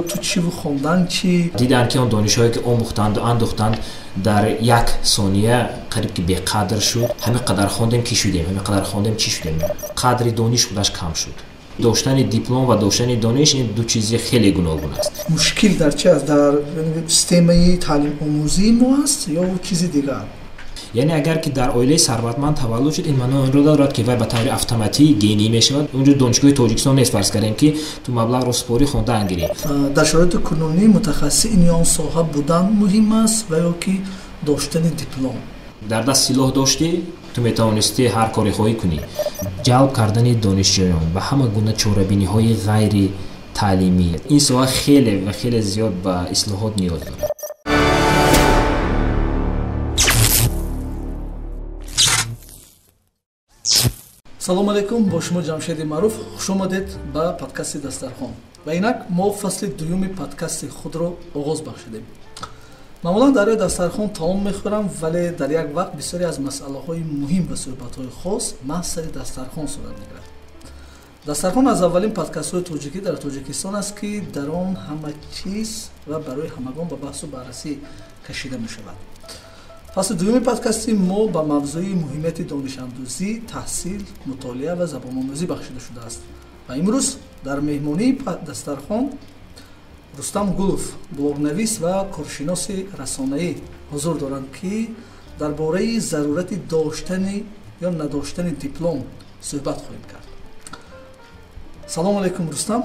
تو چی خوندن چی دیدن که اون دانش‌هایی که آموختند و اندوختند در یک ثانیه قریب که بی‌قدر شد. همین قدر خوندیم که شدیم، همین قدر خوندیم چی شدیم. قدر دانش خودش کم شد. داشتن دیپلم و داشتن دانش این دو چیز خیلی گوناگون است. مشکل در چه است؟ در سیستم تعلیم آموزی ما است یا چیز دیگر؟ یعنی اگر که در عائله ثروتمند تولد شد این معنی این رو دارد که وی به طور اتوماتیک گینی میشود. اونجا دانشگاه تاجیکستان نیست فرض کردیم که تو مبلغ رسپاری خونده انگیری. در شرایط کنونی متخصص این یا آن ساحه بودن مهم است و یا که داشتن دیپلم. در دست سلاح داشتی تو میتوانستی هر کاری خواهی کنی. جلب کردن دانشجویان به همه گونه چاره‌بینی های غیر تعلیمی این ساحه خیلی و خیلی زیاد به اصلاحات نیاز دارد. салом алайкум, бо шумо ҷамшеди маъруф хуш омадед ба подкасти дастархон. ва инак мо фасли дуюми подкасти худро оғоз бахшидем. маъмулан дар дастархон таом мехӯрам, вале дар як вақт бисёре аз масъалаҳои муҳим ва суҳбатҳои хос маҳз сари дастархон сурат мегирад. дастархон аз аввалин подкастҳои тоҷикӣ дар тоҷикистон аст ки дар он ҳама чиз ва барои ҳамагон ба баҳсу баррасӣ кашида мешавад. фасли дуюми подкасти мо ба мавзӯи муҳимияти донишандӯзӣ, таҳсил, мутолиа ва забономӯзӣ бахшида шудааст. ва имрӯз дар меҳмонии дастархон Рустам Гулов, блогнавис ва коршиноси расонаӣ ҳузур доранд ки дар бораи зарурати доштани ё надоштани диплом суҳбат хоҳем кард. салом алайкум Рустам,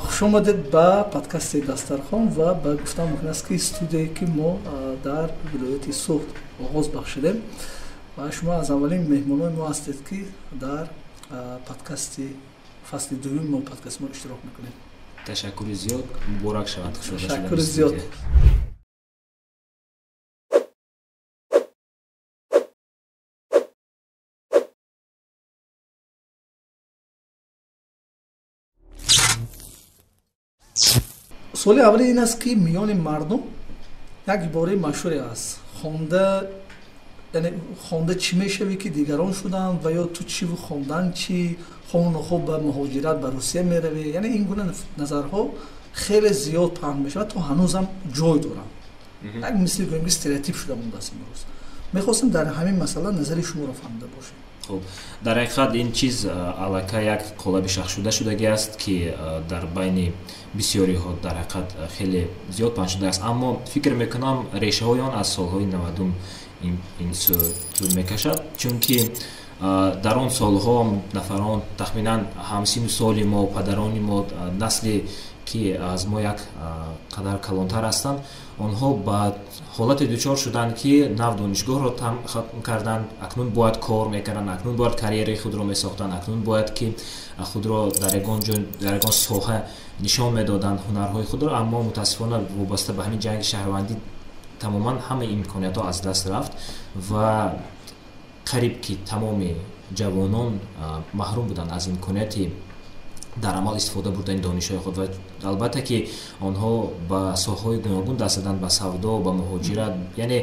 хуш омадед ба подкасти дастархон ва ба гуфтан мумкин аст ки студияе ки мо дар вилояти Суғд оғоз бахшидем ва шумо аз аввалин меҳмонои мо ҳастед ки дар подкасти фасли дуюми мо подкасти мо иштирок мекунед. ташаккури зиёд, муборак шавад. ташаккури зиёд. суоли аввали ин аст ки миёни мардум як ибораи машҳуре аст. хонда чӣ мешавӣ ки дигарон шуданд ва ё ту чӣ хондан чӣ хонохо ба муҳоҷират ба Русия меравӣ. яъне ин гуна назарҳо хеле зиёд паҳн мешавад, то ҳанӯзам ҷой доранд. як мисли гӯем ки стереотип шуда мондааст имрӯз. мехостем дар ҳамин масъала назари шуморо фаҳмида бошем. خب در حقیقت این چیز علاقه یک قالب شخص شدگی است که در بین بسیاری ها در حقیقت خیلی زیاد پنهان شده است، اما فکر میکنم ریشه های آن از سالهای 90 این طول میکشد، چون که در آن سالها نفران تخمینا همسین سال ما و پدران ما نسلی که از ما یک قدر کلانتر هستند، آنها با حالت دچار شدند که نو دانشگاه را ختم کردند، اکنون باید کار میکردند، اکنون باید کاریر خود را میساختند، اکنون باید که خود را در یگان ساحه نشان میدادند هنرهای خود را، اما متاسفانه وابسته به همین جنگ شهروندی تماما همه امکانات ها از دست رفت و قریب که تمام جوانان محروم بودند از امکاناتی در عمل استفاده بردن دانش‌های خود. و البته که آنها با ساحه‌های گوناگون دست دادن، به سودا، به مهاجرت، یعنی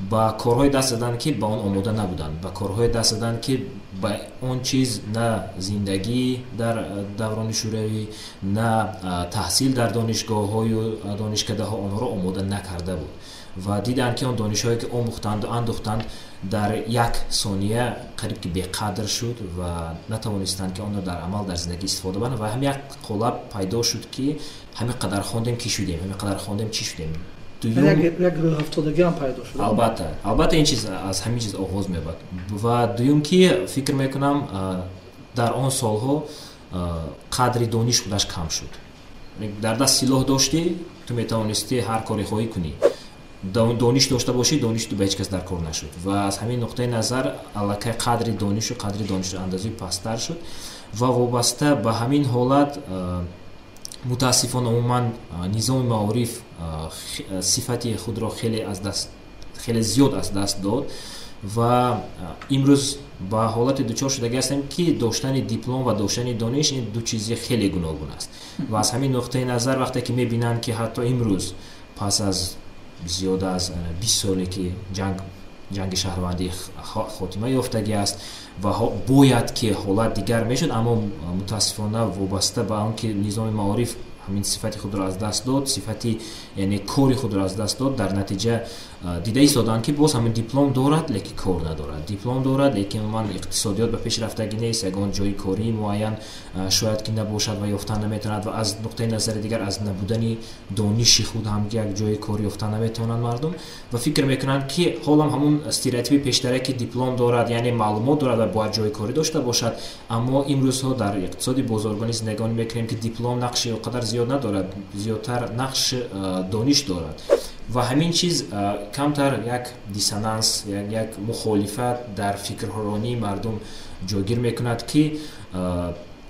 با کارهای دست دادن که به آن آماده نبودند، با کارهای دست دادن که با آن چیز نه زندگی در دوران شوروی نه تحصیل در دانشگاه‌های و دانشکده‌ها آنها را آماده نکرده بود و دیدن که آن دانش‌هایی که آموختند و اندوختند در یک ثانیه قریب که بی‌قدر شد و نتوانستند که آن را در عمل در زندگی استفاده کنند و هم یک قالب پیدا شد که همین قدر خواندیم که شدیم، همین قدر خواندیم چی شدیم. یک روح افتادگی هم پیدا شد. البته این چیز از همین چیز آغاز می‌بود و دوم که فکر میکنم در آن سالها قدر دانش خودش کم شد. در دست سلاح داشتی تو میتوانستی هر کاری خواهی کنی، دانش داشته باشی، دانش تو به هیچ کس در کار نشد و از همین نقطه نظر علاقه قدر دانش اندازه پستر شد و وابسته به همین حالت متاسفانه عموما نظام معارف صفتی خود را خیلی زیاد از دست داد و امروز با حالت دچار شده هستیم که داشتن دیپلم و داشتن دانش این دو چیز خیلی گوناگون است و از همین نقطه نظر وقتی که میبینن که حتی امروز پس از زیاد از 20 سالی که جنگ شهروندی خاتمه یافتگی است و باید که حالت دیگر میشد، اما متاسفانه وابسته به آن که نظام معارف ҳамин сифати худро аз даст дод, сифати яъне кори худро аз даст дод. Дар натиҷа дида истоданд ки боз ҳамин диплом дорад, лекин кор надорад, диплом дорад, лекин умуман иқтисодиёт ба пеш рафтагӣ нест, ягон ҷои кории муайян шояд ки набошад ва ёфта наметавонад ва аз нуқтаи назари дигар аз набудани дониши худ ҳам як ҷои кор ёфта наметавонанд мардум ва фикр мекунанд ки ҳолам ҳамун стереотипи пештаре ки диплом дорад, яъне маълумот дорад ва бояд ҷои корӣ дошта бошад. Аммо имрӯзҳо дар иқтисоди бозоргонӣ зиндагонӣ мекунем ки диплом нақши он қадар зиёд надорад, зиёдтар нақш дониш дорад ва ҳамин чиз камтар як диссонанс, як мухолифат дар фикрронии мардум ҷойгир мекунад ки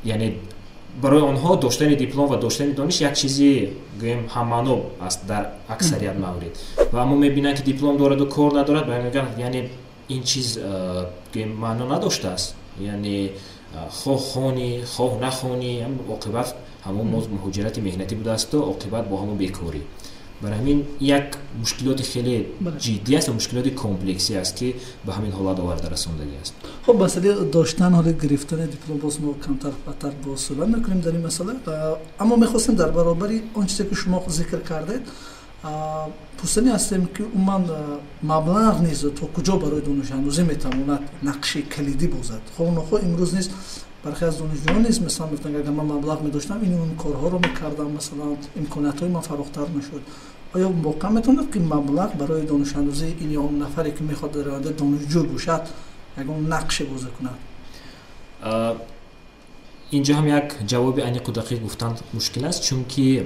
яъне барои онҳо доштани диплом ва доштани дониш як чизи гӯем ҳаммаъно аст дар аксарият маврид ва аммо мебинанд ки диплом дораду кор надорад, мегӯянд яъне ин чиз гӯем маъно надоштааст, яъне хоҳ хонӣ хоҳ нахонӣ оқибат ҳамон муҳоҷирати меҳнатӣ будаасту оқибат бо ҳамон бекорӣ. Барои ҳамин як мушкилоти хеле ҷиддӣ аст ва мушкилоти комплекси аст ки ба ҳамин ҳолат оварда расондагӣ аст. خب مسئله داشتن حال گرفتن دیپلم باز ما کمتر بهتر باز صحبت میکنیم در این مسئله، اما میخواستیم در برابری آن چیزی که شما ذکر کردید پرسیدنی هستیم که عموما مبلغ نیز تا کجا برای دانش آموزی میتواند نقش کلیدی بازد. خب نخو امروز نیست برخی از دانشجویان نیست مثلا میگفتن اگر من مبلغ می‌داشتم این اون کارها رو می‌کردم، مثلا امکانات‌های من فراختر می‌شد. آیا واقعا میتوند که مبلغ برای دانش آموزی این یا اون نفری که میخواد در آینده دانشجو باشد یگان نقش بازی کند؟ اینجا هم یک جواب انیق و دقیق گفتن مشکل است، چون که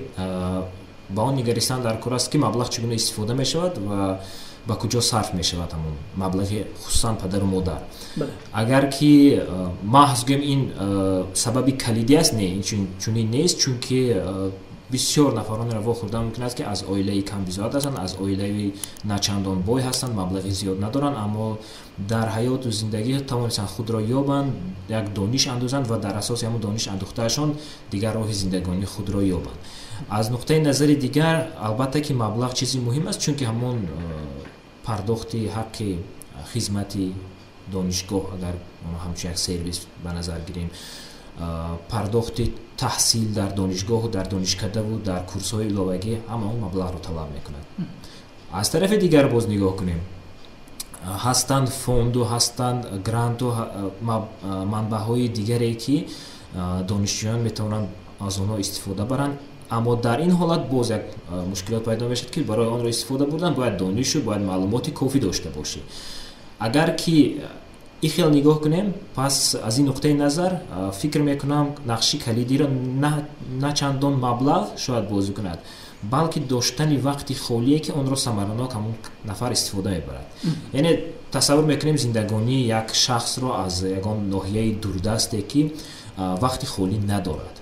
با اون نگریستن در کار است که مبلغ چگونه استفاده می‌شود و با کجا صرف می‌شود همون مبلغ خصوصا پدر و مادر. اگر که محض گویم این سبب کلیدی است، نه این چنین نیست، چون که بسیار نفرانی را واخورده ممکن است که از عائله کم بزاد هستند، از عائله نچندان بای هستند، مبلغ زیاد ندارند، اما در حیات و زندگی توانستند خود را یابند، یک دانش اندوزند و در اساس همون دانش اندوختهشان دیگر راه زندگانی خود را یابند. از نقطه نظر دیگر البته که مبلغ چیزی مهم است، چون که همون پرداختی حق خدمتی دانشگاه اگر همچون یک سرویس به نظر گیریم، پرداختی تحصیل در دانشگاه و در دانشکده و در کورس‌های علاوه‌ای همه اون مبلغ رو طلب می‌کنند. از طرف دیگر باز نگاه کنیم، هستند فوند و هستند گرانت و منبع‌های دیگری که دانشجویان می‌توانند از آنها استفاده برند، اما در این حالت باز یک مشکلات پیدا می‌شود که برای آن را استفاده بردن باید دانش و باید معلومات کافی داشته باشی. اگر که این خیلی نگاه کنیم، پس از این نقطه نظر فکر میکنم نقشی کلیدی را نه چندان مبلغ شاید بازی کند، بلکه داشتن وقتی خالیه که اون را ثمرناک همون نفر استفاده میبرد. یعنی تصور میکنیم زندگانی یک شخص را از یگان ناحیه دوردسته که وقتی خالی ندارد،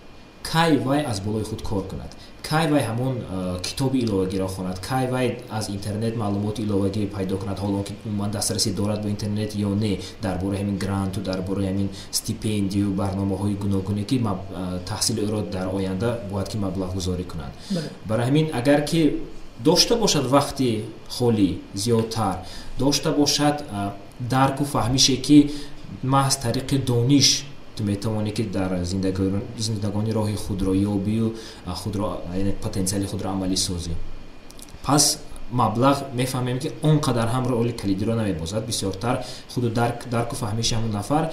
کی وای از بالای خود کار کند، کی وای همون کتاب ایلوگی را خواند، کی وای از اینترنت معلومات ایلوگی پیدا کند، حالا که من دسترسی دارد به اینترنت یا نه، درباره همین گرانت و درباره همین استیپندی و برنامه‌های گوناگونی که تحصیل او را در آینده باید که مبلغ گذاری کنند. برای همین اگر که داشته باشد وقتی خالی زیادتر، داشته باشد درک و فهمیشه که محض طریق دانش میتوانی که در زندگانی راه خود را یابی و خود را یعنی پتانسیل خود را عملی سازی، پس مبلغ میفهمیم که اونقدر هم رول کلیدی را نمیبازد. بسیارتر خود درک و فهمیش همون نفر،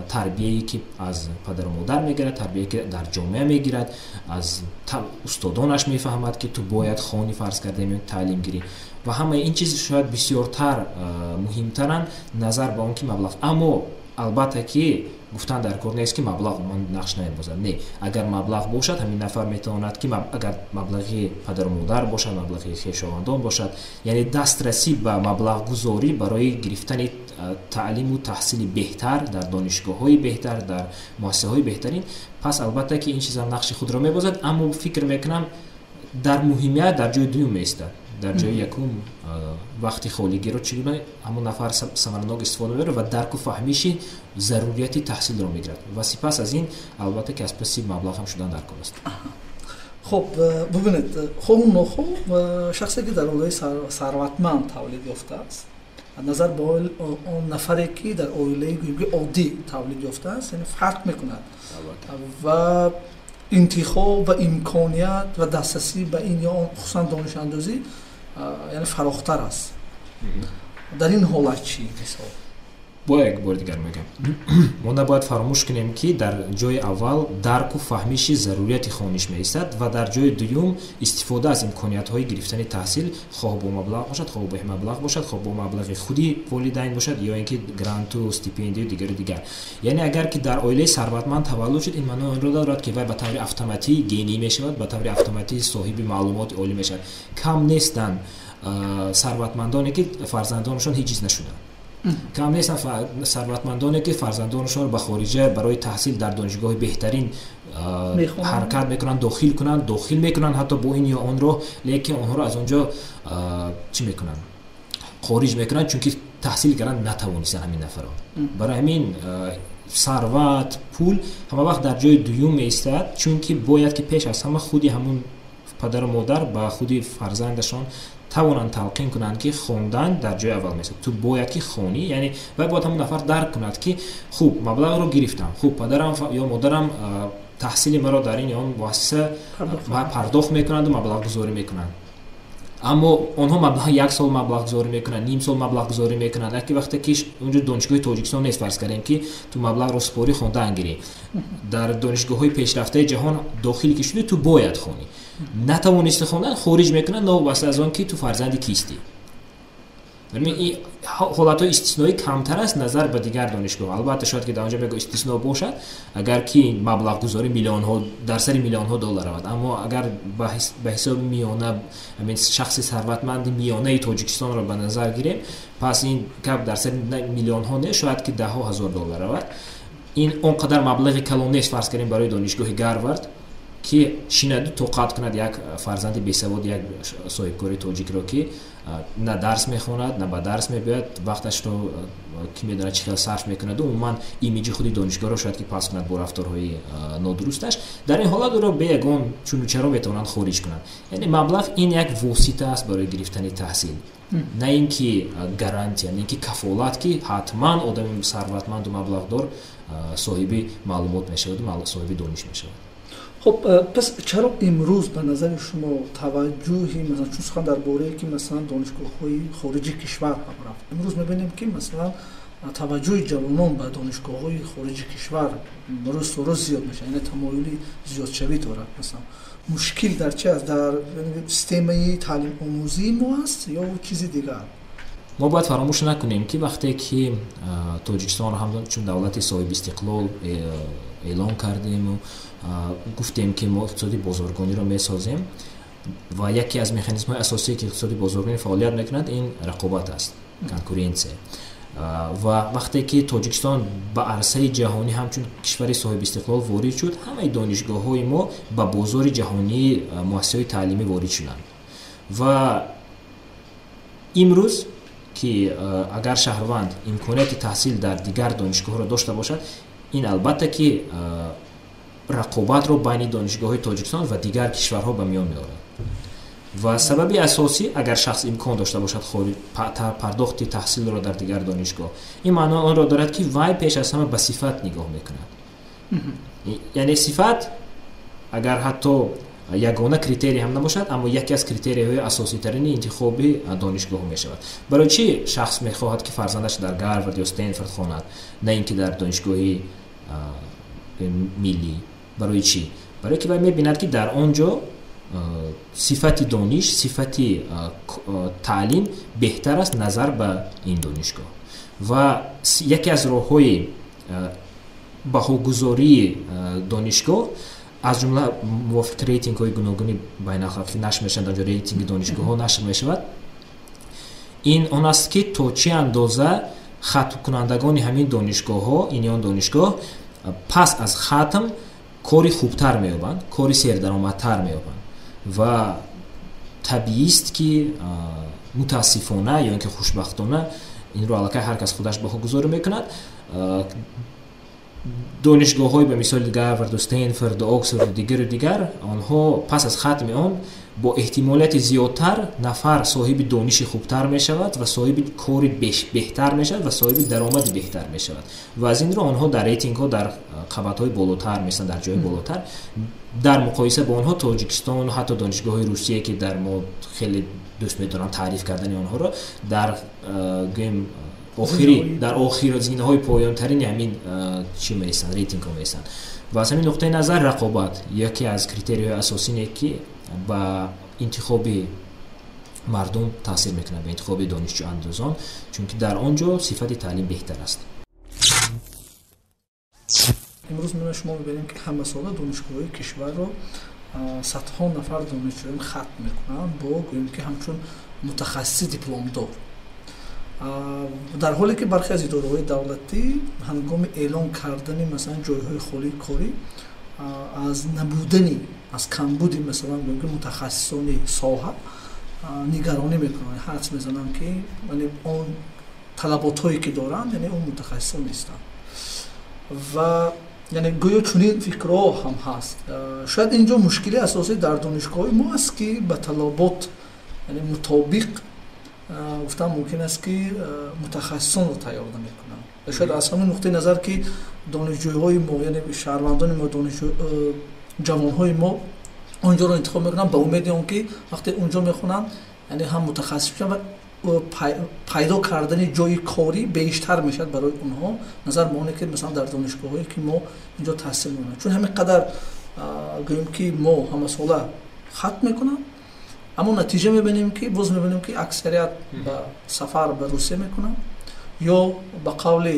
تربیه‌ای که از پدر و مادر میگیرد، تربیه‌ای که در جامعه میگیرد، از استادانش میفهمد که تو باید خوانی فرض کرده می تعلیم گیری و همه این چیز شاید بسیارتر مهمترن نظر به اون که مبلغ. اما البته که گفتن در کار نیست که مبلغ من نقش نمی‌بازد، نه، اگر مبلغ باشد همین نفر میتواند که اگر مبلغی پدر و مادر باشد، مبلغی خویشاوندان باشد، یعنی دسترسی به مبلغ گذاری برای گرفتن تعلیم و تحصیل بهتر در دانشگاه‌های بهتر، در مؤسسه‌های بهترین، پس البته که این چیزا نقش خود را می‌بازد. اما فکر میکنم در مهمیت در جای دوم ایستد، در جای یکم وقتی خالیگی رو چگونه همون نفر ثمرناک استفاده می‌بره و درک و فهمیش ضروریات تحصیل رو میگیرد و سپس از این البته که از پس مبلغ هم شدن در کار است. خب ببینید، خب نخو شخصی که در عائله ثروتمند تولید یافته است از نظر با اون نفری که در عائله عادی تولید یافته است یعنی فرق میکند و انتخاب و امکانیت و دسترسی به این یا خصوصا دانش اندازی یعنی فراختر است. در این حالت چی مثال؟ با یک بار دیگر میگم ما نباید فراموش کنیم که در جای اول درک و فهمیش ضروریات خوانش میایستد و در جای دوم استفاده از امکانیت های گرفتن تحصیل، خواه با مبلغ باشد، خواه با مبلغ باشد، خواه با مبلغ خودی والدین باشد یا اینکه گرانت و استیپندی و دیگر. یعنی اگر که در عائله ثروتمند تولد شد، این معنی آن را دارد که وی به طور اتوماتیک گینی میشود، به طور اتوماتیک صاحب معلومات عالی میشود. کم نیستند ثروتمندانی که فرزندانشان هیچ چیز نشدند. کم نیستن ثروتمندانی که فرزندانشان را به خارجه برای تحصیل در دانشگاه بهترین حرکت میکنن، داخل میکنن حتی با این یا آن رو، لیکن آنها را از اونجا چی میکنن؟ خارج میکنن، چون که تحصیل کردن نتوانستن همین نفرها. برای همین ثروت، پول همه وقت در جای دوم میایستد، چون که باید که پیش از همه خودی همون پدر و مادر با خودی فرزندشان توانند تلقین کنند که خوندن در جای اول میشه. تو باید که خونی، یعنی باید همون نفر درک کند که خوب مبلغ رو گرفتم، خوب پدرم یا مادرم تحصیل مرا در این آن واسه پرداخت میکنند و مبلغ گذاری میکنند. اما آنها مبلغ 1 سال مبلغ گذاری میکنن، نیم سال مبلغ گذاری میکنن. اگه وقتی که اونجا دانشگاه تاجیکستان نیست، فرض کردیم که تو مبلغ رو سپاری خوندن گیری، در دانشگاه‌های پیشرفته جهان داخلی که شده تو باید خونی، نتوانستی خوندن خارج میکنن، نوبسته از آن که تو فرزند کیستی. این حالتهای استثنایی کمتر است نظر به دیگر دانشگاه. البته شاید که در آنجا بگو استثنا باشد اگر که مبلغ گذاری میلیون ها در سر میلیون ها دلار رود، اما اگر به حساب میانه همین شخص ثروتمند میانه تاجیکستان را به نظر گیریم، پس این کپ در سر میلیون ها نه، شاید که ده ها هزار دلار رود. این اونقدر مبلغ کلان نیست فرض کنیم برای دانشگاه گاروارد که شنیده توقعات کند یک فرزند بیسواد، یک صاحبکار تاجیک را که نه درس میخواند نه به درس میباید، وقتش رو کی میدونه چقدر صرف میکند و عموما ایمیج خودی دانشگاه را شاید که پاس کند با رفتارهای نادرستش. در این حالت رو به یگان چون چرا میتونن خارج کنند. یعنی مبلغ این یک واسطه است برای گرفتن تحصیل، نه اینکه گارانتی، نه اینکه کفالت که حتما آدم ثروتمند و مبلغ دار صاحب معلومات میشود و صاحب دانش میشود. خب پس چرا امروز به نظر شما توجهی مثلا چون سخن درباره که مثلا دانشگاه‌های خارجی کشور هم رفت، امروز می‌بینیم که مثلا توجه جوانان به دانشگاه‌های خارجی کشور روز به روز زیاد میشه، یعنی تمایلی زیاد شوی داره. مثلا مشکل در چه است؟ در سیستم تعلیم آموزی ما است یا چیزی دیگر؟ ما باید فراموش نکنیم که وقتی که تاجیکستان هم چون دولت صاحب استقلال اعلام کردیم و گفتیم که ما اقتصادی بازارگانی را میسازیم و یکی از مکانیزم‌های اساسی که اقتصادی بازارگانی فعالیت میکند این رقابت است، کنکورنسی. و وقتی که تاجیکستان به عرصه جهانی همچون کشور صاحب استقلال وارد شد، همه دانشگاه‌های ما به بازار جهانی مؤسسه‌های تعلیمی وارد شدند و امروز که اگر شهروند امکانات تحصیل در دیگر دانشگاه را داشته باشد، این البته که رقابت رو بین دانشگاه‌های تاجیکستان و دیگر کشورها به میان می‌آورد و سبب اساسی اگر شخص امکان داشته باشد پرداخت تحصیل را در دیگر دانشگاه، این معنی آن را دارد که وای پیش از همه به صفت نگاه می‌کند. یعنی صفت اگر حتی یگانه کریتری هم نباشد، اما یکی از کریتری‌های اساسی ترین انتخاب دانشگاه می‌شود. برای چی شخص می‌خواهد که فرزندش در گاروارد یا استنفورد خواند، نه اینکه در دانشگاهی ملی؟ برای چی؟ برای که می‌بیند که در آنجا صفت دانش، صفت تعلیم بهتر است نظر به این دانشگاه و یکی از راه‌های بهاگذاری دانشگاه از جمله موافق ریتینگ های گوناگونی بین الخلقی نشر میشن، در ریتینگ دانشگاه ها نشر میشود. این آن است که تا چه اندازه ختم کنندگان همین دانشگاه ها، این آن دانشگاه پس از ختم کاری خوبتر مییابند، کاری سردرآمدتر مییابند و طبیعی است که متاسفانه یا اینکه خوشبختانه این رو علاقه هر کس خودش بهاگذاری میکند. دانشگاه‌های به مثال گاروارد، استنفورد، آکسفورد و دیگر آنها پس از ختم آن бо эҳтимолияти зиёдтар нафар соҳиби дониши хубтар мешавад ва соҳиби кори беҳтар мешавад ва соҳиби даромади беҳтар мешавад ва аз ин ро онҳо дар рейтингҳо дар қабатҳои болотар мисалан дар ҷойи болотар дар муқоиса бо онҳо тоҷикистон ҳатто донишгоҳи русие ки дар мо хеле дӯст медорам таъриф кардани онҳоро дар гӯем дар охир зинаҳои поёнтарини ҳамин чӣ меистанд рейтингҳо меистанд ва аз ҳамин нуқтаи назар рақобат яке аз критерияҳои асосие ки ба интихоби мардум таъсир мекунад ба интихоби донишҷӯ андозон чунки дар он ҷо сифати таълим беҳтар аст. имрӯз мена шумо мебинем ки ҳама сола донишгоҳҳои кишварро садҳо нафар донишҷӯён хатм мекунанд бо гӯем ки ҳамчун мутахассиси дипломдор, дар ҳоле ки бархе аз идораҳои давлатӣ ҳангоми эълон кардани масалан ҷойҳои холии корӣ аз набудани аз камбуди масалан гӯем ки мутахассисони соҳа нигаронӣ мекунанд, ҳадс мезананд ки он талаботҳое ки доранд яъне он мутахассисон нестанд ва яъне гӯё чунин фикрҳо ҳам ҳаст. шояд ин ҷо мушкили асосӣ дар донишгоҳои мо аст ки ба талабот яъне мутобиқ гуфтан мумкин аст ки мутахассисонро тайёр намекунанд. шояд аз ҳамин нуқтаи назар ки донишҷӯҳои мо яъне шаҳрвандони мо ҷавонҳои мо онҷоро интихоб мекунанд ба умеди он ки вақте онҷо мехонанд яъне ҳам мутахассис мешаванд ва пайдо кардани ҷойи корӣ бештар мешавад барои онҳо назар ба оне ки масалан дар донишгоҳҳое ки мо инҷо таҳсил мекунем. Чун ҳамин қадар гӯем ки мо ҳамасола хатм мекунам, аммо натиҷа мебинем ки боз мебинем ки аксарият ба сафар ба Русия мекунанд ё ба қавли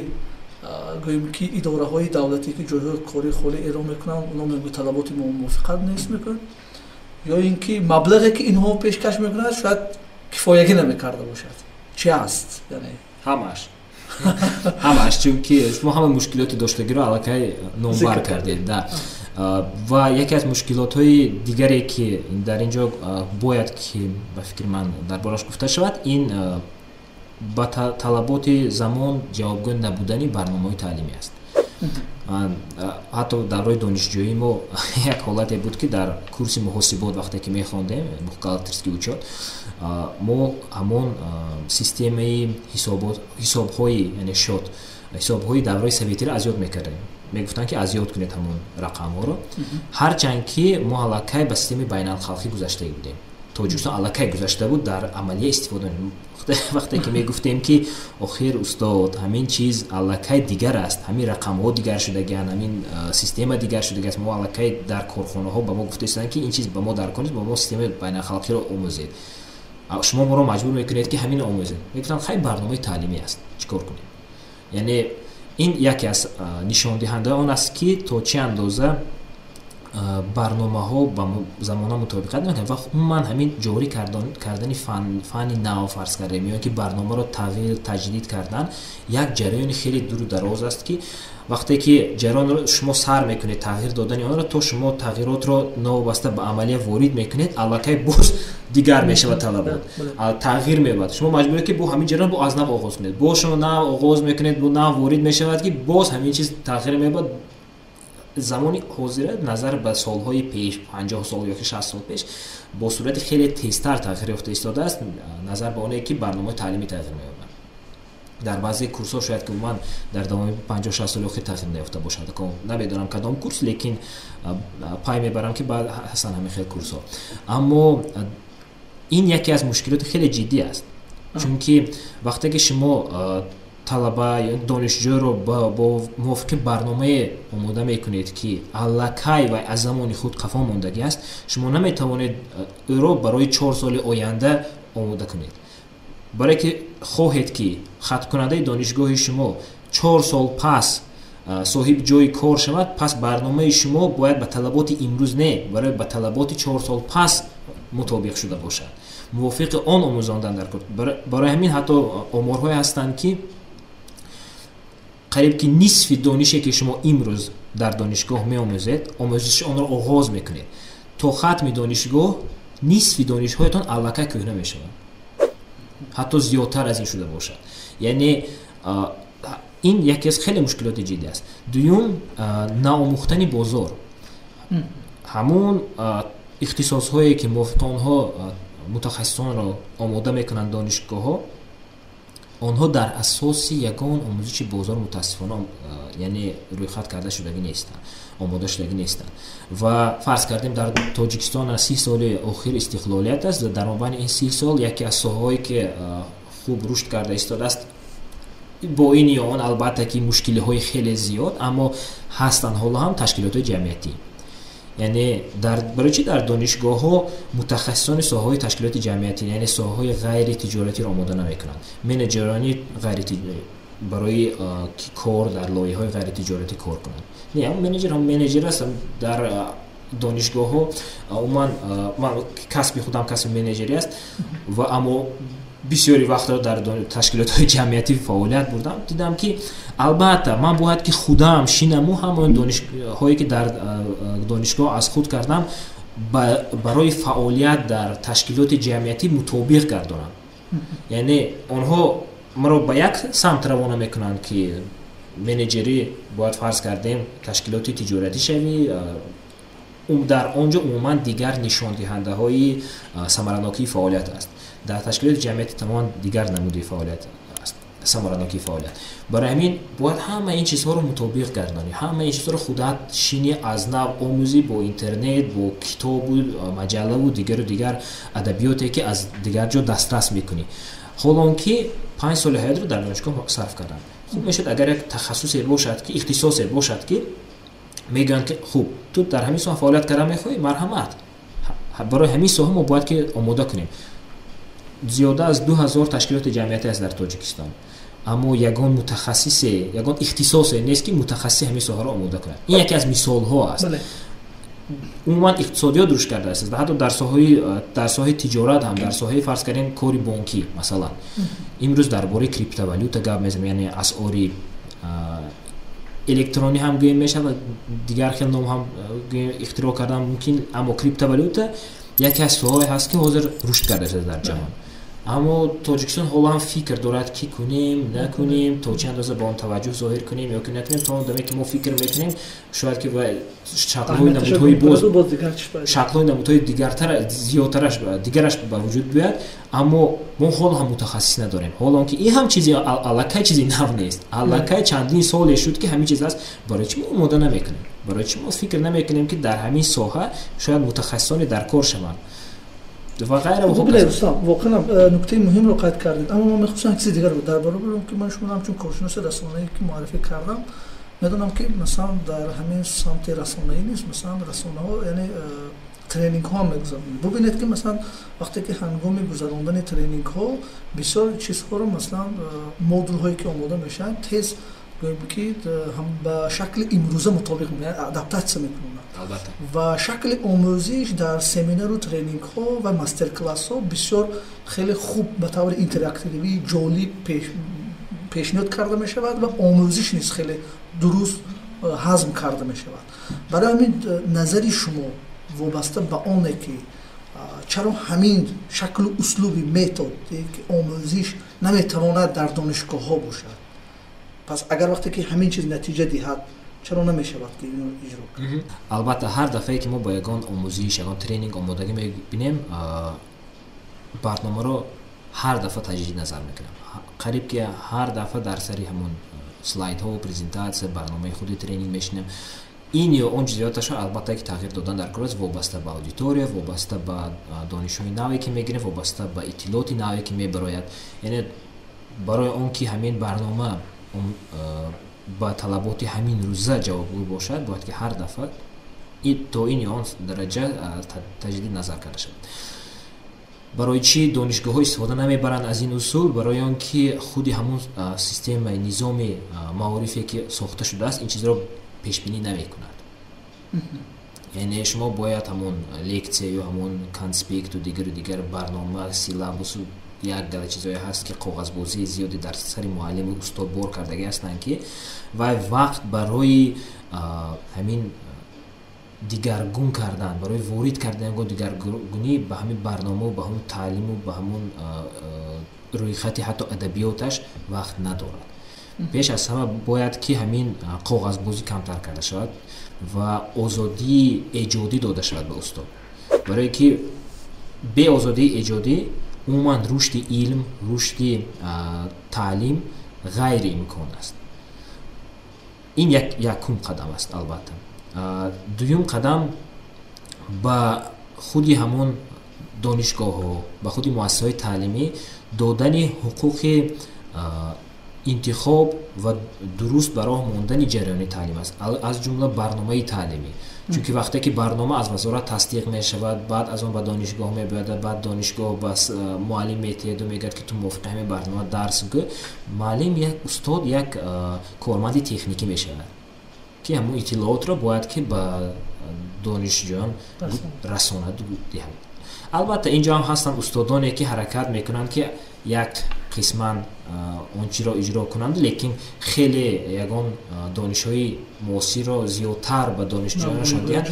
гӯем ки идораҳои давлатӣ ки ҷойҳои кори холӣ эълон мекунанд оно мегӯянд талаботи мо мувофиқат нест мекунанд ё ин ки маблағе ки инҳо пешкаш мекунанд шояд кифоягӣ намекарда бошад. Чӣ аст? Яъне ҳамаш чунки шумо ҳама мушкилоти доштагиро аллакай номбар кардед ва яке аз мушкилотҳои дигаре ки дар ин ҷо бояд ки ба фикри ман дар бораш гуфта шавад ин ба талаботи замон ҷавобгӯ набудани барномаҳои таълимӣ аст. ҳатто дар роҳи донишҷӯӣ мо як ҳолате буд ки дар курси муҳосибот вақте ки мехондем бухгалтерский учёт мо ҳамон системаи ҳисобҳои яъне шот ҳисобҳои давраи советиро аз ёд мекардем. Мегуфтанд ки аз ёд кунед ҳамон рақамҳоро, ҳарчанд ки мо аллакай ба системаи байналхалқӣ гузаштаи будем. Тоҷикистон аллакай гузашта буд дар амалия истифода. Вақте ки мегуфтем ки охир устод ҳамин чиз аллакай дигар аст, ҳамин рақамҳо дигар шудагианд, ҳамин система дигар шудагааст, мо аллакай дар корхонаҳо ба мо гуфта истанд ки ин чиз ба мо даркор нест, ба мо системаи байналхалқиро омӯзед. Шумо моро маҷбур мекунед ки ҳамин омӯзед. Мегуфтанд хай барномаи таълимӣ аст, чӣ кор кунем? Яъне ин яке аз нишондиҳандаҳои он аст ки то чӣ андоза барномаҳо ба замона мутобиқат мекунанд ва умуман ҳамин ҷорӣ кардани фанни нав фарз кардем ё ки барномаро тағйир таҷдид кардан як ҷараёни хеле дуру дароз аст ки вақте ки ҷараёнро шумо сар мекунед тағйир додани онро то шумо тағйиротро новобаста ба амалия ворид мекунед аллакай боз дигар мешавад талабот тағйир меёбад шумо маҷбуред ки бо ҳамин ҷараён бо аз нав оғоз кунед бо шумо нав оғоз мекунед бо нав ворид мешавад ки боз ҳамин чиз тағйир меёбад. замони ҳозира назар ба солҳои пеш 50 сол ё 60 сол пеш бо сурати хеле тезтар тағйир ёфта истодааст назар ба оне ки барномаи таълимӣ тағйир меёбад. дар баъзе курсҳо шояд ки умуман дар давоми 50-60 сол охир тағйир наёфта бошад. Намедонам кадом курс, лекин пай мебарам ки баъд ҳастанд ҳамин хел курсҳо. Аммо ин яке аз мушкилоти хеле ҷиддӣ аст. Чунки вақте ки шумо талаба ё донишҷӯро бо мувофиқи барномае омода мекунед ки аллакай ва аз замони худ қафо мондагӣ аст, шумо наметавонед ӯро барои 4 соли оянда омода кунед. барое ки хоҳед ки хаткунандаи донишгоҳи шумо 4 сол пас соҳиби ҷойи кор шавад, пас барномаи шумо бояд ба талаботи имрӯз не, барои ба талаботи 4 сол пас мутобиқ шуда бошад. мувофиқи он омӯзондан дар кор. барои ҳамин ҳатто оморҳое ҳастанд ки қариб ки нисфи донише ки шумо имрӯз дар донишгоҳ меомӯзед, омӯзиши онро оғоз мекунед. То хатми донишгоҳ нисфи донишҳоятон аллакай кӯҳна мешавад. ҳатто зиёдтар аз ин шуда бошад. Яъне ин яке аз хеле мушкилоти ҷиддӣ аст. дуюм наомӯхтани бозор. ҳамун ихтисосҳое ки муфтонҳо мутахассисонро омода мекунанд донишгоҳҳо, онҳо дар асоси ягон омӯзиши бозор мутаассифона яъне рӯйхат карда шудагӣ нестанд, омода шудагӣ нестанд. Ва фарз кардем дар Тоҷикистон 30 соли охир истиқлолият аст. Дар мобайни ин 30 сол яке аз соҳаҳое ки хуб рушд карда истодааст. Бо ини он албатта ки мушкилиҳои хеле зиёд, аммо ҳастанд ҳоло ҳам ташкилотҳои ҷамъиятӣ. яъне барои чӣ дар донишгоҳҳо мутахассисони соҳаҳои ташкилоти ҷамъиятӣ, яъне соҳаҳои ғайри тиҷоратиро омода намекунанд? Менеҷерони ғайри барои кор дар лоиҳаҳои ғайри тиҷоратӣ кор кунанд. Не, менеҷер ҳам менеҷер аст. Дар донишгоҳҳо умуман касби худам касби менеҷерӣ аст ва аммо бисёри вақтро дар ташкилотҳои ҷамъиятӣ фаъолият бурдам. Дидам ки албатта ман бояд ки худам шинаму ҳамон донишҳое ки дар донишгоҳ аз худ кардам барои фаъолият дар ташкилоти ҷамъиятӣ мутобиқ гардонам. яъне онҳо маро ба як самт равона мекунанд ки менеҷерӣ бояд фарз кардем ташкилоти тиҷоратӣ шавӣ. дар онҷо умуман дигар нишондиҳандаҳои самаранокии фаъолият аст. Дар ташкилоти ҷамъиятӣ тамоман дигар намуди фаъолият аст, самаранокии фаъолият. Барои ҳамин бояд ҳама ин чизҳоро мутобиқ гардонӣ, ҳама ин чизҳоро худат шинӣ аз нав омӯзӣ бо интернет, бо китобу маҷаллаву дигару дигар адабиёте ки аз дигар ҷо дастрас мекунӣ. ҳолонки 5 соли ҳаётро дар донишгоҳ сарф кардам. хуб мешуд агар як тахассусе бошад ки ихтисосе бошад ки мегӯянд ки хуб ту дар ҳамин соҳа фаъолият карда мехоҳӣ, марҳамат, барои ҳамин соҳа мо бояд ки омода кунем. зиёда аз 2000 ташкилоти ҷамъиятӣ аст дар Тоҷикистон, аммо ягон мутахассисе, ягон ихтисосе нест ки мутахассиси ҳамин соҳаро омода кунад. Ин яке аз мисолҳо аст. умуман иқтисодиёт рушд кардааст. ҳатто дар соҳаи тиҷорат ҳам, дар соҳаи фарз кардем кори бонкӣ масалан. имрӯз дар бораи криптовалюта гап мезанем, яъне асъори электронӣ ҳам гӯем мешавад, дигар хел ном ҳам ихтироъ кардан мумкин, аммо криптовалюта яке аз соҳаҳое ҳаст ки ҳозир рушд кардааст дар ҷаҳон. аммо Тоҷикистон ҳоло ҳам фикр дорад ки кунем, накунем, то чанд роза ба он таваҷҷӯҳ зоҳир кунем ё ки накунем. То даме ки мо фикр мекунем, шояд ки шаклҳои намудҳои дигараш ба вуҷуд биёяд, аммо мо ҳол ҳам мутахассис надорем. ҳолонки ин ҳам чизи аллакай чизи нав нест. Аллакай чандин соле шуд ки ҳамин чиз аст. Барои чӣ мо омода намекунем? Барои чӣ мо фикр намекунем ки дар ҳамин соҳа шояд мутахассисоне дар кор шаванд? واقعا نکته مهم رو قید کردید. اما من می‌خواستم چیزی دیگر رو درباره بگم که من شما چون کارشناس رسانه‌ای که معرفی کردم میدونم که مثلا در همین سمت رسانه‌ای نیست، مثلا رسانه‌ها یعنی ترینینگ ها می‌گذارن. ببینید که مثلا وقتی که هنگام گذراندن ترینینگ ها بسیار چیزها رو مثلا مدل هایی که آماده میشن تز که هم به شکل امروزه مطابق میشن، ادپتاسیون میکنن. و شکل آموزش در سمینار و ترینینگ ها و ماستر کلاس ها بسیار خیلی خوب به طور اینتراکتیوی جالب پیشنهاد کرده می شود و آموزش نیز خیلی درست هضم کرده می شود. برای همین نظری شما وابسته به آنه که چرا همین شکل و اسلوبی متد که آموزش نمیتواند در دانشگاه ها باشد؟ پس اگر وقتی که همین چیز نتیجه دهد چرا نمیشود که اینو اجرا کنیم؟ البته هر دفعه که ما با یگان آموزش، یگان ترینینگ آمادگی میبینیم، برنامه رو هر دفعه تجدید نظر میکنیم. قریب که هر دفعه در سری همون سلاید ها و پرزنتاسیون برنامه خودی ترینینگ میشنیم. این یا اون جزئیاتش البته که تغییر دادن در کلاس وابسته به اودیتوریا، وابسته به دانشجوی نوی که میگیریم، وابسته به اطلاعات نوی که میبراید. یعنی برای اون که همین برنامه با طلبات همین روزه جوابگو باشد، باید که هر دفعه تا این یا آن درجه تجدید نظر کرده شود. برای چی دانشگاه ها استفاده نمیبرند از این اصول؟ برای آنکه خودی همون سیستم نظام معارفی که ساخته شده است این چیز را پیش بینی نمیکند. یعنی شما باید همون لکچه یا همون کانسپیکت و دیگر برنامه سیلابوس یک دل چیزایی هست که کاغذبازی زیادی در سر معلم و استاد بار کردگی هستند که و وقت برای همین دیگرگون کردن، برای وارد کردن دیگرگونی به همین برنامه و به همون تعلیم و به همون رویخط حتی ادبیاتش وقت ندارد. پیش از همه باید که همین کاغذبازی کمتر کرده شود و آزادی ایجادی داده شود به استاد. барое ки бе озодии эҷодӣ умуман рушди илм, рушди таълим ғайриимкон аст. ин якум қадам аст. албатта дуюм қадам ба худи ҳамон донишгоҳҳо, ба худи муассисаҳои таълимӣ додани ҳуқуқи интихоб ва дуруст ба роҳ мондани ҷараёни таълим аст, аз ҷумла барномаи таълимӣ. чунки вақте ки барнома аз вазорат тасдиқ мешавад, баъд аз он ба донишгоҳ мебояд, баъд донишгоҳ ба муаллим метиҳаду мегӯяд ки ту мувофиқи ҳамин барнома дарс гӯ, муаллим як устод, як корманди техникӣ мешавад ки ҳамон иттилоотро бояд ки ба донишҷӯён расонад диҳад. албатта инҷо ҳам ҳастанд устодоне ки ҳаракат мекунанд ки як қисман он чиро иҷро кунанд, лекин хеле ягон донишҳои муосирро зиёдтар ба донишҷӯёнашон диҳанд.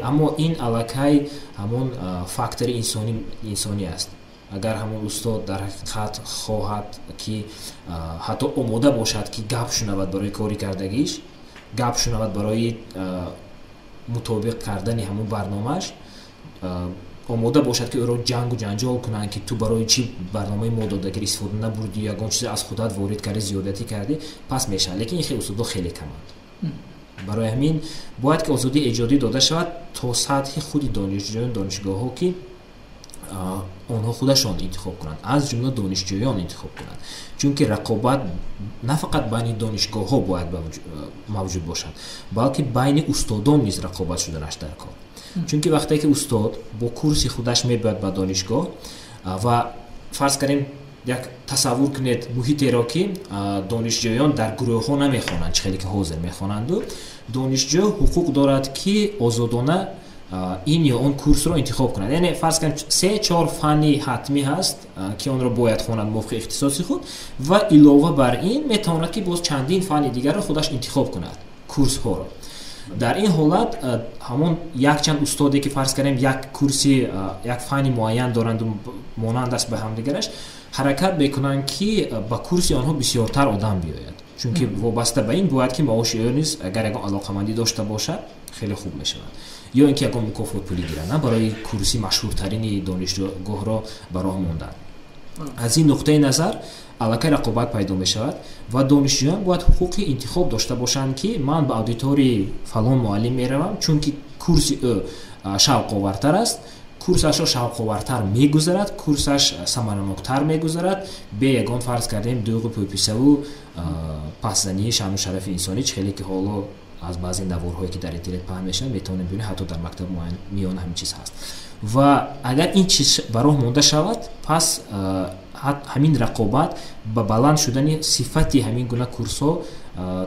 аммо ин аллакай ҳамон фактори инсонӣ аст. агар ҳамон устод дар ҳақиқат хоҳад ки ҳатто омода бошад ки гап шунавад барои кори кардагиш, гап шунавад барои мутобиқ кардани ҳамон барномааш, омода бошад ки ӯро ҷангу ҷанҷол кунанд ки ту барои чӣ барномаи мо додагир истифода набурдӣ, ягон чизе аз худат ворид кардӣ, зиёдатӣ кардӣ, пас мешавад. лекин ин устодо хеле каманд. барои ҳамин бояд ки озодии эҷодӣ дода шавад то сатҳи худи донишҷӯён, донишгоҳҳо ки онҳо худашон интихоб кунанд, аз ҷумла донишҷӯён интихоб кунанд. чунки рақобат на фақат байни донишгоҳҳо бояд мавҷуд бошад, балки байни устодон низ рақобат шуданаш дар кор. чунки вақте ки устод бо курси худаш мебояд ба донишгоҳ ва фарз кардем як тасаввур кунед муҳитеро ки донишҷӯён дар гурӯҳҳо намехонанд, чӣ хеле ки ҳозир мехонанду, донишҷӯ ҳуқуқ дорад ки озодона ин ё он курсро интихоб кунад. яъне фарз кардем 3-4 фанни ҳатмӣ ҳаст ки онро бояд хонад мувофиқи ихтисоси худ ва илова бар ин метавонад ки боз чандин фанни дигарро худаш интихоб кунад, курсҳоро. дар ин ҳолат ҳамон якчанд устоде ки фарз кардем як курси як фанни муайян доранду монанд аст ба ҳамдигараш, ҳаракат мекунанд ки ба курси онҳо бисёртар одам биёяд. чунки вобаста ба ин бояд ки маоши ё низ агар ягон алоқамандӣ дошта бошад хеле хуб мешавад, ё ин ки ягон мукофот пулӣ гиранд барои курси машҳуртарини донишгоҳро ба роҳ мондан. аз ин нуқтаи назар аллакай рақобат пайдо мешавад ва донишҷӯён бояд ҳуқуқи интихоб дошта бошанд ки ман ба аудитории фалон муаллим меравам, чунки курси ӯ шавқовартар аст, курсашро шавқовартар мегузарад, курсаш самараноктар мегузарад, бе ягон фарз кардем дуғу пӯписаву пасзании шаъну шарафи инсонӣ, чӣ хеле ки ҳоло аз баъзе наворҳое ки дар интернет паҳн мешаванд метавонем бибинем, ҳатто дар мактаб миёна ҳамин чиз ҳаст. ва агар ин чиз ба роҳ монда шавад, пас ҳамин рақобат ба баланд шудани сифати ҳамин гуна курсҳо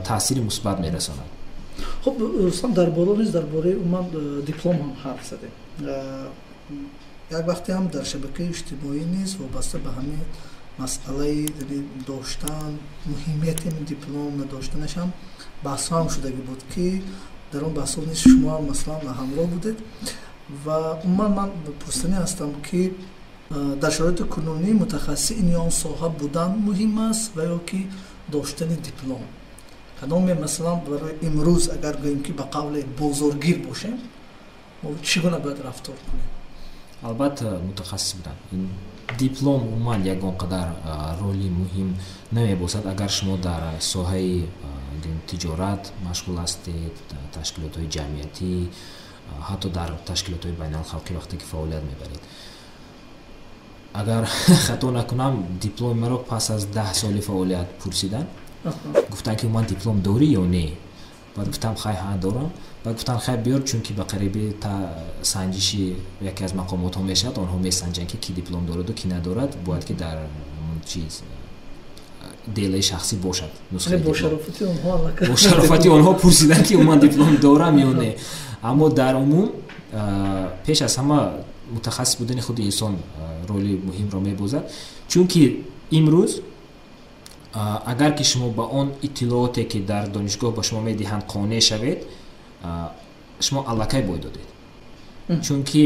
таъсири мусбат мерасонад. хуб рустам, дар боло низ дар бораи уман диплом ҳам ҳарф задем. як вақте ҳам дар шабакаи иҷтимоӣ низ вобаста ба ҳамин масъалаи доштан, муҳимияти диплом надоштанаш ҳам баҳсҳо ҳам шудагӣ буд ки дар он баҳсҳо низ шумо маслан ҳамроҳ будед. ва умуман ман пурсанӣ ҳастам ки дар шароити кунунӣ мутахассиси ин ё он соҳа будан муҳим аст ва ё ки доштани диплом кадоме масалан барои имрӯз агар гӯем ки ба қавле бозоргир бошем, мо чӣ гуна бояд рафтор кунем? албатта мутахассис будан. диплом умуман ягон қадар роли муҳим намебошад агар шумо дар соҳаи тиҷорат машғул ҳастед, ташкилотҳои ҷамъиятӣ, ҳатто дар ташкилотҳои байналхалқӣ вақте ки фаъолият мебаред. агар хато накунам, дипломи маро пас аз 10 соли фаъолият пурсидан, гуфтан ки ман диплом дорӣ ё не? баъд гуфтам хай ҳа дорам. баъд гуфтан хай биёр, чунки ба қариби санҷиши яке аз мақомотҳо мешавад, онҳо месанҷанд ки ки диплом дораду ки надорад, бояд ки дар чиз делаи шахсӣ бошад. бо шарофати онҳо пурсидан ки ман диплом дорам ё не. аммо дар умум пеш аз ҳама мутахассис будани худи инсон роли муҳимро мебозад, чунки имрӯз агар ки шумо ба он иттилооте ки дар донишгоҳ ба шумо медиҳанд қонеъ шавед, шумо аллакай бой додед. чунки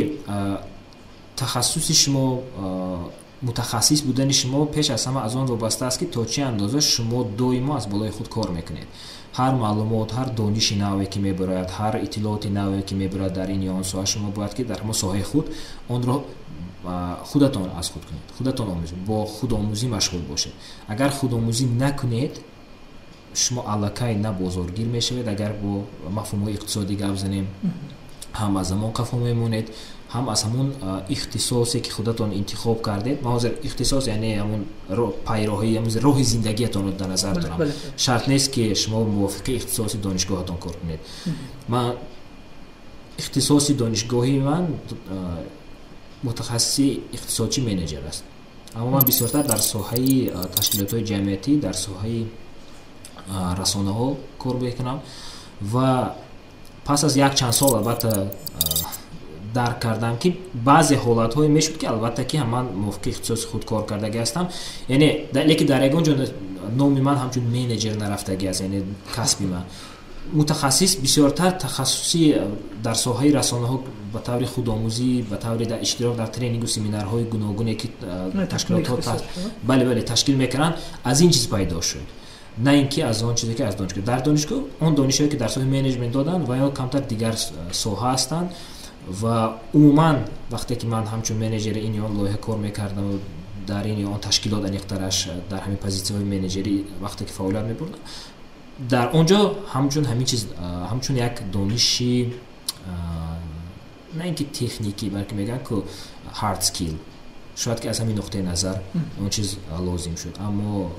тахассуси шумо мутахассис будани шумо пеш аз ҳама аз он вобаста аст ки то чӣ андоза шумо доимо аз болои худ кор мекунед. ҳар маълумот, ҳар дониши наве ки мебарояд, ҳар иттилооти наве ки мебарояд дар ин ё он соҳа, шумо бояд ки дар ҳамон соҳаи худ онро худатон аз худ кунед, худатон омӯзед, бо худомӯзӣ машғул бошед. Агар худомӯзӣ накунед, шумо аллакай на бозоргир мешавед. Агар бо мафҳумҳои иқтисодӣ гап занем, ҳам аз ҳамон қафо мемонед, ҳам аз ҳамон ихтисосе ки худатон интихоб кардед. Ман ҳозир ихтисос яъне ҳамон пайроҳи роҳи зиндагиятонро дар назар дорам. Шарт нест ки шумо мувофиқи ихтисоси донишгоҳатон кор кунед. Ман ихтисоси донишгоҳи ман мутахассиси иқтисодчи менеҷер аст. Аммо ман бисёртар дар соҳаи ташкилотҳои ҷамъиятӣ, дар соҳаи расонаҳо кор мекунам ва пас аз як чанд сол албатта дарк кардам ки баъзе ҳолатҳое мешуд ки албатта ки ман мувофиқи ихтисоси худ кор кардагӣ ҳастам, яъне лекин дар ягон ҷо номи ман ҳамчун менеҷер нарафтагӣ аст, яъне касби ман. Мутахассис бисёртар тахассуси дар соҳаи расонаҳо ба таври худомӯзӣ, ба таври иштирок дар тренингу семинарҳои гуногуне ки ташкилотҳо ташкил мекунанд, аз ин чиз пайдо шуд. На ин ки аз он чизе ки аз донишгоҳ. Дар донишгоҳ он донишҳое ки дар соҳаи менеҷмент доданд ва ё камтар дигар соҳа ҳастанд ва умуман вақте ки ман ҳамчун менеҷери ин ё он лоиҳа кор мекардам ва дар ин ё он ташкилот аниқтараш дар ҳамин позитсияҳои менеҷерӣ вақте ки фаъолият мебурдам, дар онҷо ҳамчун ҳамин чиз ҳамчун як дониши на ин ки техникӣ, балки мегӯянд ки hard skill, шояд ки аз ҳамин нуқтаи назар он чиз лозим шуд. Аммо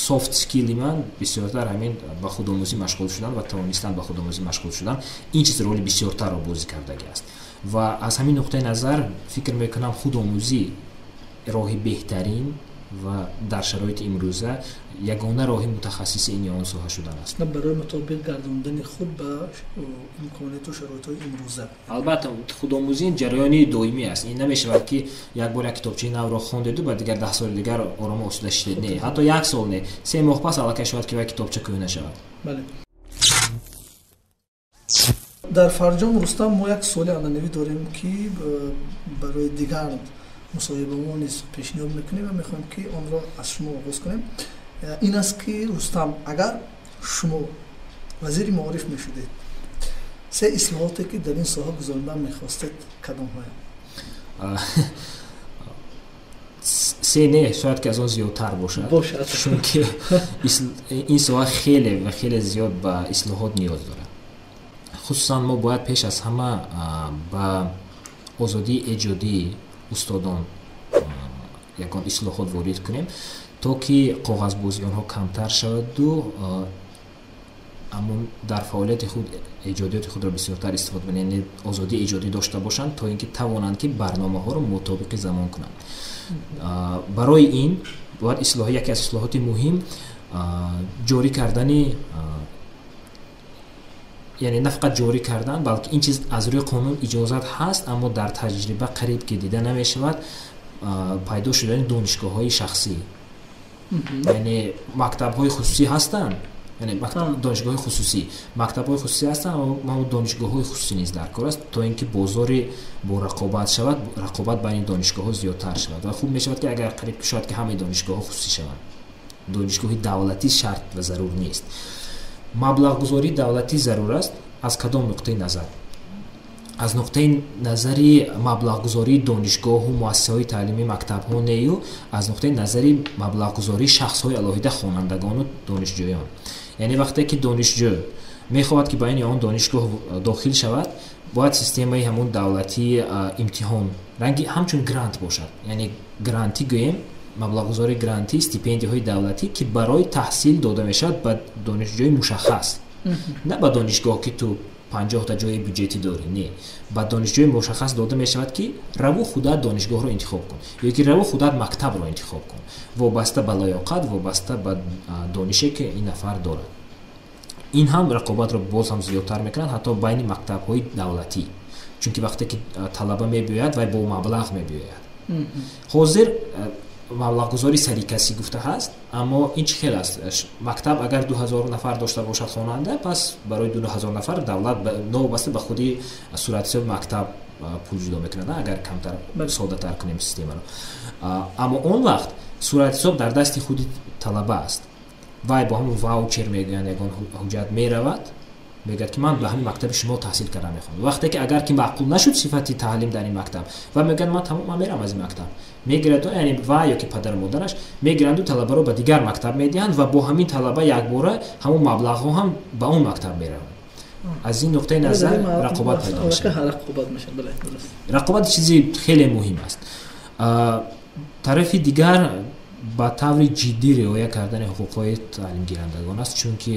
soft skill ман бисёртар ҳамин ба худомӯзӣ машғул шудан ва тавонистан ба худомӯзӣ машғул шудан, ин чиз роли бисёртарро бозӣ кардагӣ аст. Ва аз ҳамин нуқтаи назар фикр мекунам худомӯзӣ роҳи беҳтарин ва дар шароити имрӯза ягона роҳи мутахассиси ин ё он соҳа шудан аст. Барои мутобиқ гардондани худ ба имконияту шароитҳои имрӯза. Албатта худомӯзӣ ҷараёни доимӣ аст. Ин намешавад ки як бор як китобчаи навро хондеду баъд дигар 10 соли дигар орома осуда шидед. Не, ҳатто як сол не, 3 моҳ пас аллакай шояд ки як китобча кӯҳна шавад. Бале. Дар Фарҷом Рустам мо як соли анъанавӣ дорем ки барои дигар мусоҳибаҳо низ пешниҳод мекунем ва мехоҳем ки онро аз шумо оғоз кунем. Ин аст ки Рустам, агар шумо вазири маориф мешудед, се ислоҳоте ки дар ин соҳа гузарондан мехостед кадомҳоянд? се не, шояд ки аз он зиёдтар бошад. Чунки ин соҳа хеле ва хеле зиёд ба ислоҳот ниёз дорад. Хусусан мо бояд пеш аз ҳама ба озодии эҷодии устодон ягон ислоҳот ворид кунем, то ки коғазбозии онҳо камтар шаваду амон дар фаъолияти худ эҷодиёти худро бисёртар истифода кунанд, яъне озодии эҷодӣ дошта бошанд, то ин ки тавонанд ки барномаҳоро мутобиқи замон кунанд. Барои ин бояд яке аз ислоҳоти муҳим ҷорӣ кардани, яъне на фақат ҷорӣ кардан, балки ин чиз аз рӯи қонун иҷозат ҳаст, аммо дар таҷриба қариб ки дида намешавад, пайдо шудани донишгоҳҳои шахсӣ. яъне мактабҳои хусусӣ ҳастанд, яъне донишгоҳҳои хусусӣ, мактабҳои хусусӣ ҳастанд, аммо донишгоҳҳои хусусӣ низ дар кор аст, то ин ки бозори бо рақобат шавад, рақобат байни донишгоҳҳо зиёдтар шавад ва хуб мешавад ки агар қариб шояд ки ҳамаи донишгоҳҳо хусусӣ шаванд. Донишгоҳи давлатӣ шарт ва зарур нест. Маблағгузории давлатӣ зарур аст. Аз кадом нуқтаи назар? аз нуқтаи назари маблағгузории донишгоҳу муассисаҳои таълимӣ, мактабҳо нею аз нуқтаи назари маблағгузории шахсҳои алоҳида, хонандагону донишҷӯён. Яъне вақте ки донишҷӯ мехоҳад ки ба ин ё он донишгоҳ дохил шавад, бояд системаи ҳамон давлатии имтиҳон ранги ҳамчун грант бошад. Яъне грантӣ гӯем, маблағгузори грантӣ, стипендияҳои давлатӣ ки барои таҳсил дода мешавад ба донишҷӯи мушаххас, на ба донишгоҳ ки ту 50 та ҷои бюҷетӣ дорӣ, не, ба донишҷӯи мушаххас дода мешавад ки раву худат донишгоҳро интихоб кун ё ки раву худат мактабро интихоб кун, вобаста ба лаёқат, вобаста ба донише ки ин нафар дорад. ин ҳам рақобатро боз ҳам зиёдтар мекунад, ҳатто байни мактабҳои давлатӣ, чунки вақте ки талаба мебиёяд вай бо маблағ мебиёяд. ҳозир маблағгузори сарикасӣ гуфта ҳаст, аммо ин чӣ хел аст? Мактаб агар 2000 нафар дошта бошад хонанда, пас барои 2000 нафар давлат новобаста ба худи суратҳисоби мактаб пул ҷудо мекунад, агар камтар содатар кунем системаро. Аммо он вақт суратҳисоб дар дасти худи талаба аст. Вай бо ҳамон ваучер мегӯянд, ягон ҳуҷҷат меравад, мегӯяд ки ман ба ҳамин мактаби шумо таҳсил карда мехоҳам. Вақте ки агар ки маъқул нашуд сифати таълим дар ин мактаб ва мегӯяд ман тамом мерам аз ин мактаб, мегирад, яъне ва ёки падару модараш мегиранду талабаро ба дигар мактаб медиҳанд ва бо ҳамин талаба якбора ҳамон маблағҳо ҳам ба он мактаб мераванд. аз ин нуқтаи назар рақобат пайдо мешавад. Рақобат чизи хеле муҳим аст. тарафи дигар ба таври ҷиддӣ риоя кардани ҳуқуқҳои таълимгирандагон аст, чунки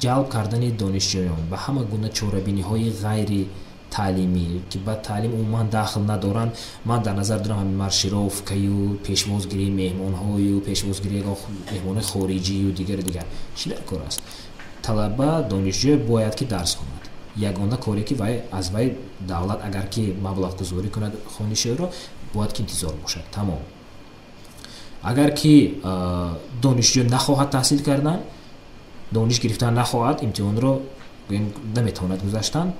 ҷалб кардани донишҷӯён ба ҳама гуна чорабиниҳои ғайри таълимӣ ки ба таълим умуман дахл надоранд. Ман дар назар дорам ҳамин маршировкаю, пешвозгирии меҳмонҳою, пешвозгирии меҳмонони хориҷию дигар чӣ дар кор аст? Талаба донишҷӯ бояд ки дарс хонад. Ягона коре ки аз вай давлат агар ки маблағгузорӣ кунад хониширо, бояд ки интизор бошад. Тамом. агар ки донишҷӯ нахоҳад таҳсил кардан, дониш гирифтан нахоҳад, имтиҳонро наметавонад гузаштан,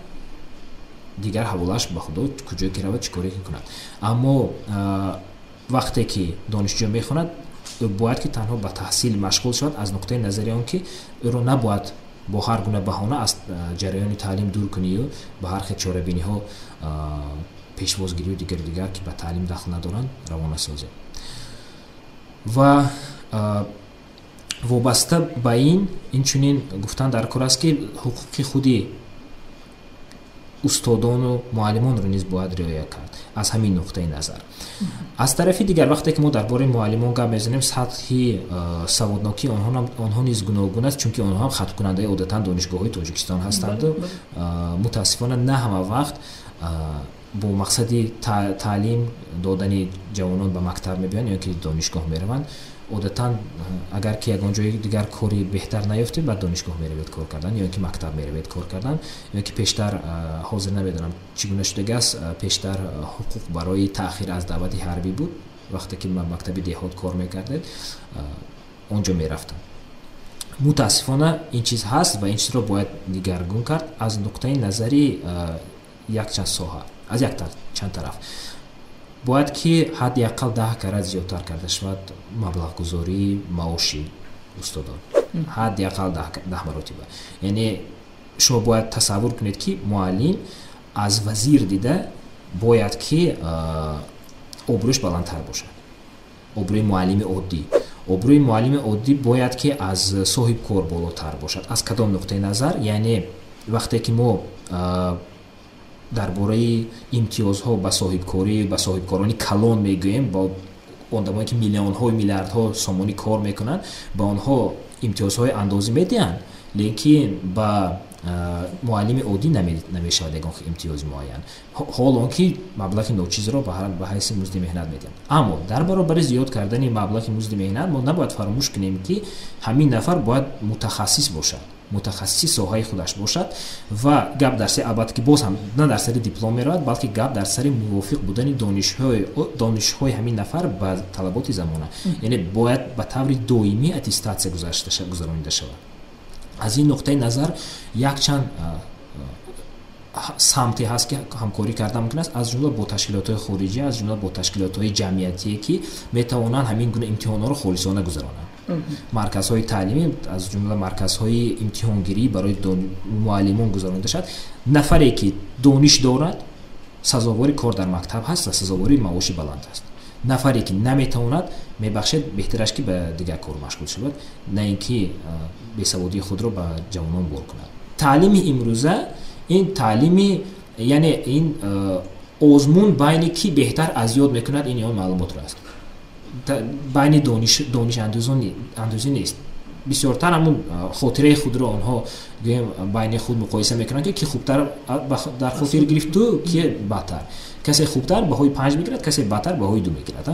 дигар ҳаволааш ба худо куҷое ки равад, чӣ коре ки кунад. Аммо вақте ки донишҷӯ мехонад, бояд ки танҳо ба таҳсил машғул шавад, аз нуқтаи назари он ки ӯро набояд бо ҳар гуна баҳона аз ҷараёни таълим дур кунию, ба ҳар хел чорабиниҳо пешвозгирию дигар ки ба таълим дахл надоранд равона созед. ва вобаста ба ин инчунин гуфтан дар кор аст ки ҳуқуқи худи устодону муаллимонро низ бояд риоя кард аз ҳамин нуқтаи назар. аз тарафи дигар вақте ки мо дар бораи муаллимон гап мезанем, сатҳи саводнокии онҳо низ гуногун аст, чунки онҳо ҳам хатмкунандаи одатан донишгоҳҳои Тоҷикистон ҳастанду мутаассифона на ҳама вақт бо мақсади таълим додани ҷавонон ба мактаб мебиёнд ё ки донишгоҳ мераванд. одатан агар ки ягон ҷои дигар кори беҳтар наёфтед, ба донишгоҳ меравед кор кардан ё ки мактаб меравед кор кардан, ё ки пештар ҳозир намедонам чӣ гуна шудагааст, пештар ҳуқуқ барои таъхир аз даъвати ҳарбӣ буд. вақте ки мактаби деҳот кор мекардед, он ҷо мерафтам. мутаассифона ин чиз ҳаст ва ин чизро бояд дигаргун кард аз нуқтаи назари якчанд соҳа, аз чанд тараф. бояд ки ҳадди ақал 10 карат зиёдтар карда шавад маблағгузории маоши устодон. ҳадди ақал 10 маротиба. яъне шумо бояд тасаввур кунед ки муаллим аз вазир дида бояд ки обрӯш баландтар бошад. обрӯи муаллими оддӣ. обрӯи муаллими оддӣ бояд ки аз соҳибкор болотар бошад. аз кадом нуқтаи назар? яъне вақте ки мо дар бораи имтиёзҳо ба соҳибкорӣ, ба соҳибкорони калон мегӯем, ба одамое ки миллионҳо миллиардҳо сомонӣ кор мекунанд, ба онҳо имтиёзҳои андозӣ медиҳанд, лекин ба муаллими оддӣ намешавад ягон имтиёзи муайян, ҳол он ки маблағи ночизро ба ҳайси музди меҳнат медиҳанд. аммо дар баробари зиёд кардани маблағи музди меҳнат мо набояд фаромӯш кунем ки ҳамин нафар бояд мутахассис бошад, мутахассиси соҳаи худаш бошад ва гап дар сари, албатта ки боз ҳам на дар сари диплом меравад, балки гап дар сари мувофиқ будани донишҳои ҳамин нафар ба талаботи замона. яъне бояд ба таври доимӣ аттестатсия гузаронида шавад. аз ин нуқтаи назар якчанд самте ҳаст ки ҳамкорӣ карда мумкин аст, аз ҷумла бо ташкилотҳои хориҷӣ, аз ҷумла бо ташкилотҳои ҷамъиятие ки метавонанд ҳамин гуна имтиҳонҳоро холисона гузаронанд. марказҳои таълимӣ, аз ҷумла марказҳои имтиҳонгирӣ барои муаллимон гузаронида шавад. нафаре ки дониш дорад, сазовори кор дар мактаб ҳаст ва сазовори маоши баланд аст. нафаре ки наметавонад, мебахшед беҳтараш ки ба дигар кор машғул шавад, на ин ки бесаводии худро ба ҷавонон бор кунад. таълими имрӯза ин таълими, яъне ин озмун байни ки беҳтар аз ёд мекунад ин он маълумотро аст. байни дониш андозӣ нест. бисёртар ҳамун хотираи худро онҳо байни худ муқоиса мекунанд ки хубтар дар хотир гирифту ки бадтар. касе хубтар баҳои 5 мегирад, касе бадтар баҳои 2 мегирад.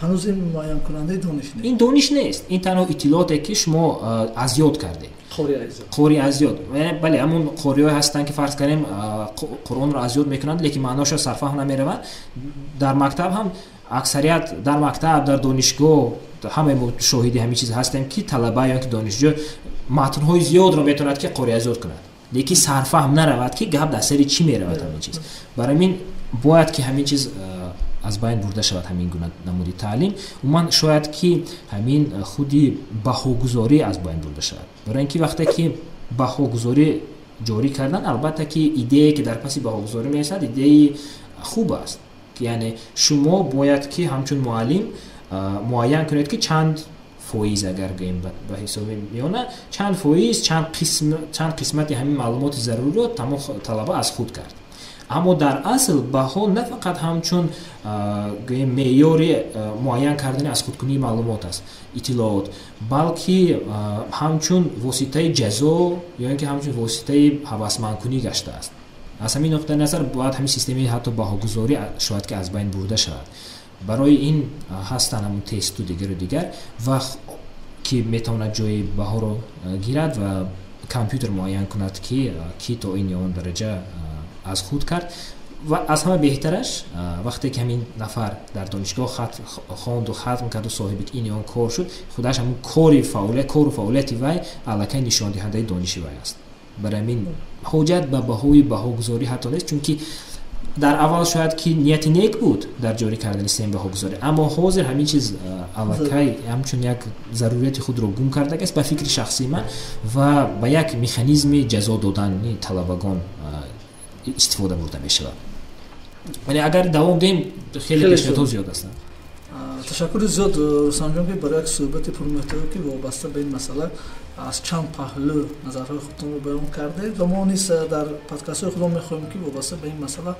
ҳанӯз ин муайянкунандаи дониш нест. ин дониш нест. ин танҳо иттилооте ки шумо аз ёд кардед. қори аз ёд. бале ҳамун қориҳое ҳастанд ки фарз кардем Қуръонро аз ёд мекунанд, лекин маъношро сарфаҳм намераванд. дар мактаб ҳам аксарият дар мактаб дар донишгоҳ ҳамаи мо шоҳиди ҳамин чиз ҳастем ки талаба ё ки донишҷӯ матнҳои зиёдро метавонад ки қориазод кунад, лекин сарфаҳм наравад ки гап дар сари чӣ меравад ҳамин чиз. Барои ин бояд ки ҳамин чиз аз байн бурда шавад, ҳамин гуна намуди таълим. Умуман шояд ки ҳамин худи баҳогузорӣ аз байн бурда шавад. Барои ин ки вақте ки баҳогузорӣ ҷорӣ кардан, албатта ки идее ки дар паси баҳогузорӣ меистад идеи хуб аст. Яъне шумо бояд ки ҳамчун муаллим муайян кунед ки чанд фоиз, агар гӯем ба ҳисоби миёна, чанд фоиз, чанд қисмати ҳамин маълумоти заруриро тамом талаба аз худ кард. аммо дар асл баҳо на фақат ҳамчун гӯем меъёри муайян кардани аз худкунии маълумот аст, иттилоот, балки ҳамчун воситаи ҷазо ё ин ки ҳамчун воситаи ҳавасмандкунӣ гаштааст. аз ҳамин нуқтаи назар бояд ҳамин системаи ҳатто баҳогузорӣ шояд ки аз байн бурда шавад. барои ин ҳастанд ҳамун тесту дигару дигар ва ки метавонад ҷои баҳоро гирад ва компютер муайян кунад ки то ин ё он дараҷа аз худ кард. ва аз ҳама беҳтараш вақте ки ҳамин нафар дар донишгоҳ хонду хатм карду соҳиби ин ё он кор шуд, худаш ҳамун кору фаъолияти вай аллакай нишондиҳандаи дониши вай аст. барои ин ҳоҷат ба баҳои баҳогузорӣ ҳатто нест, чунки дар аввал шояд ки нияти нек буд дар ҷорӣ кардани системаи баҳогузорӣ, аммо ҳозир ҳамин чиз аллакай ҳамчун як зарурияти худро гум кардагааст ба фикри шахсии ман ва ба як механизми ҷазо додани талабагон истифода бурда мешавад. вале агар давом диҳем хеле пешниҳодҳо зиёд ҳастанд. ташаккури зиёд Рустамҷон ки барои як суҳбати пурмуҳтаво ки вобаста ба ин масъала аз чанд паҳлӯ назарҳои худтонро баён кардед ва мо низ дар подкастҳои худмон мехоҳем ки вобаста ба ин масъала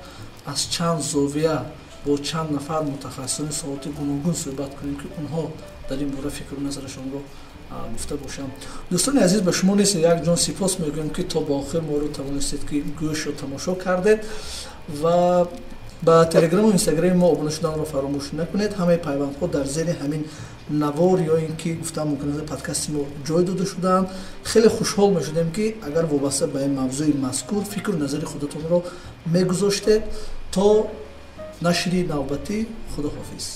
аз чанд зовия бо чанд нафар мутахассисони соҳати гуногун суҳбат кунем ки онҳо дар ин бора фикру назарашонро гуфта бошанд. дӯстони азиз, ба шумо низ якҷон сипос мегӯем ки то ба охир моро тавонистед ки гӯшро тамошо кардед ва ба телеграму инстаграми мо обуна шуданро фаромӯш накунед. ҳамаи пайвандҳо дар зери ҳамин навор ё ин ки гуфтам мумкин аст подкасти мо ҷой дода шудаанд. хеле хушҳол мешудем ки агар вобаста ба ин мавзӯи мазкур фикру назари худатонро мегузоштед. то нашри навбатӣ, худоҳофиз.